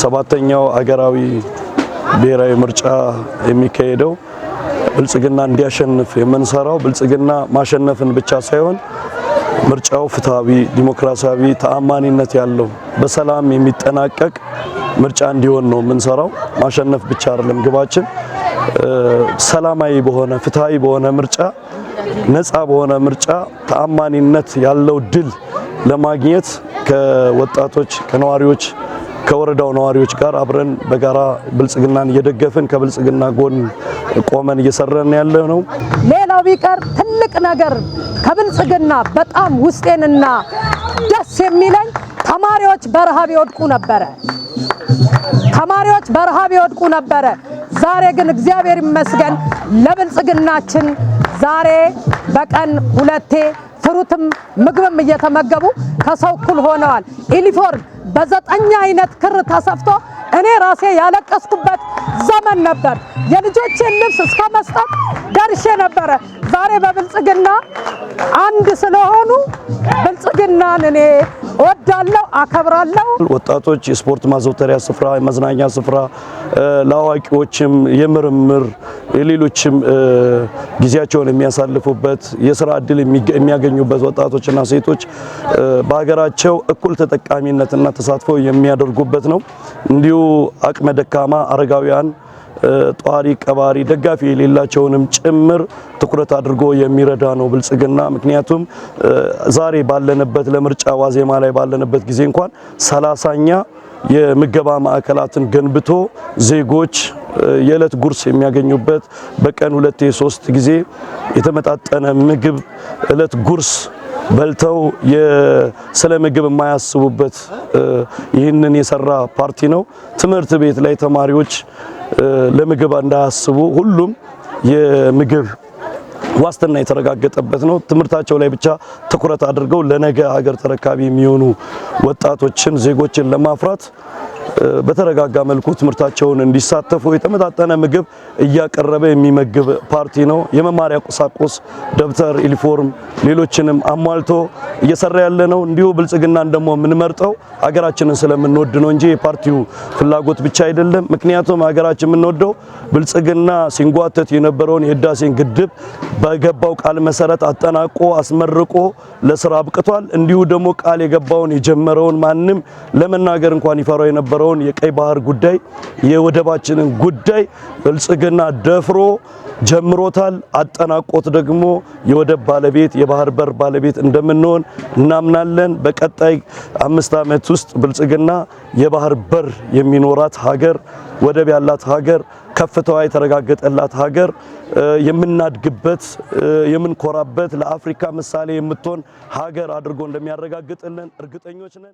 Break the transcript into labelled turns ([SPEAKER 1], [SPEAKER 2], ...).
[SPEAKER 1] ሰባተኛው አገራዊ ብሔራዊ ምርጫ የሚካሄደው ብልጽግና እንዲያሸንፍ የምንሰራው ብልጽግና ማሸነፍን ብቻ ሳይሆን ምርጫው ፍትሃዊ፣ ዲሞክራሲያዊ፣ ተአማኒነት ያለው በሰላም የሚጠናቀቅ ምርጫ እንዲሆን ነው የምንሰራው። ማሸነፍ ብቻ አይደለም ግባችን። ሰላማዊ በሆነ ፍትሃዊ በሆነ ምርጫ፣ ነፃ በሆነ ምርጫ ተአማኒነት ያለው ድል ለማግኘት ከወጣቶች ከነዋሪዎች ከወረዳው ነዋሪዎች ጋር አብረን በጋራ ብልጽግናን እየደገፍን ከብልጽግና ጎን ቆመን እየሰራን ያለ ነው።
[SPEAKER 2] ሌላው ቢቀር ትልቅ ነገር ከብልጽግና በጣም ውስጤንና ደስ የሚለኝ ተማሪዎች በረሃብ ይወድቁ ነበረ። ዛሬ ግን እግዚአብሔር ይመስገን ለብልጽግናችን ዛሬ በቀን ሁለቴ ፍሩትም ምግብም እየተመገቡ ከሰው እኩል ሆነዋል። ዩኒፎርም በ9 አይነት ክር ተሰፍቶ እኔ ራሴ ያለቀስኩበት ዘመን ነበር። የልጆቼን ልብስ እስከ መስጠት ደርሼ ነበረ። ዛሬ በብልጽግና አንድ ስለሆኑ ብልጽግናን እኔ እወዳለሁ፣ አከብራለሁ።
[SPEAKER 1] ወጣቶች የስፖርት ማዘውተሪያ ስፍራ፣ የመዝናኛ ስፍራ፣ ለአዋቂዎችም የምርምር የሌሎችም ጊዜያቸውን የሚያሳልፉበት የሥራ ዕድል የሚያገኙበት ወጣቶችና ሴቶች በሀገራቸው እኩል ተጠቃሚነትና ተሳትፎ የሚያደርጉበት ነው። እንዲሁ አቅመ ደካማ አረጋውያን ጧሪ ቀባሪ ደጋፊ የሌላቸውንም ጭምር ትኩረት አድርጎ የሚረዳ ነው ብልጽግና። ምክንያቱም ዛሬ ባለንበት ለምርጫ ዋዜማ ላይ ባለንበት ጊዜ እንኳን 30ኛ የምገባ ማዕከላትን ገንብቶ ዜጎች የዕለት ጉርስ የሚያገኙበት በቀን 2-3 ጊዜ የተመጣጠነ ምግብ ዕለት ጉርስ በልተው ስለ ምግብ የማያስቡበት ይህንን የሰራ ፓርቲ ነው። ትምህርት ቤት ላይ ተማሪዎች ለምግብ እንዳያስቡ ሁሉም የምግብ ዋስትና የተረጋገጠበት ነው። ትምህርታቸው ላይ ብቻ ትኩረት አድርገው ለነገ ሀገር ተረካቢ የሚሆኑ ወጣቶችን ዜጎችን ለማፍራት በተረጋጋ መልኩ ትምህርታቸውን እንዲሳተፉ የተመጣጠነ ምግብ እያቀረበ የሚመግብ ፓርቲ ነው። የመማሪያ ቁሳቁስ ደብተር፣ ዩኒፎርም ሌሎችንም አሟልቶ እየሰራ ያለ ነው። እንዲሁ ብልጽግናን ደግሞ የምንመርጠው ሀገራችንን ስለምንወድ ነው እንጂ የፓርቲው ፍላጎት ብቻ አይደለም። ምክንያቱም ሀገራችን የምንወደው ብልጽግና ሲንጓተት የነበረውን የህዳሴን ግድብ በገባው ቃል መሰረት አጠናቆ አስመርቆ ለስራ አብቅቷል። እንዲሁ ደግሞ ቃል የገባውን የጀመረውን ማንም ለመናገር እንኳን ይፈራው የነበረውን የቀይ ባህር ጉዳይ የወደባችንን ጉዳይ ብልጽግና ደፍሮ ጀምሮታል። አጠናቆት ደግሞ የወደብ ባለቤት የባህር በር ባለቤት እንደምንሆን እናምናለን። በቀጣይ 5 ዓመት ውስጥ ብልጽግና የባህር በር የሚኖራት ሀገር፣ ወደብ ያላት ሀገር፣ ከፍታዋ የተረጋገጠላት ሀገር፣ የምናድግበት የምንኮራበት ለአፍሪካ ምሳሌ የምትሆን ሀገር አድርጎ እንደሚያረጋግጥልን እርግጠኞች ነን።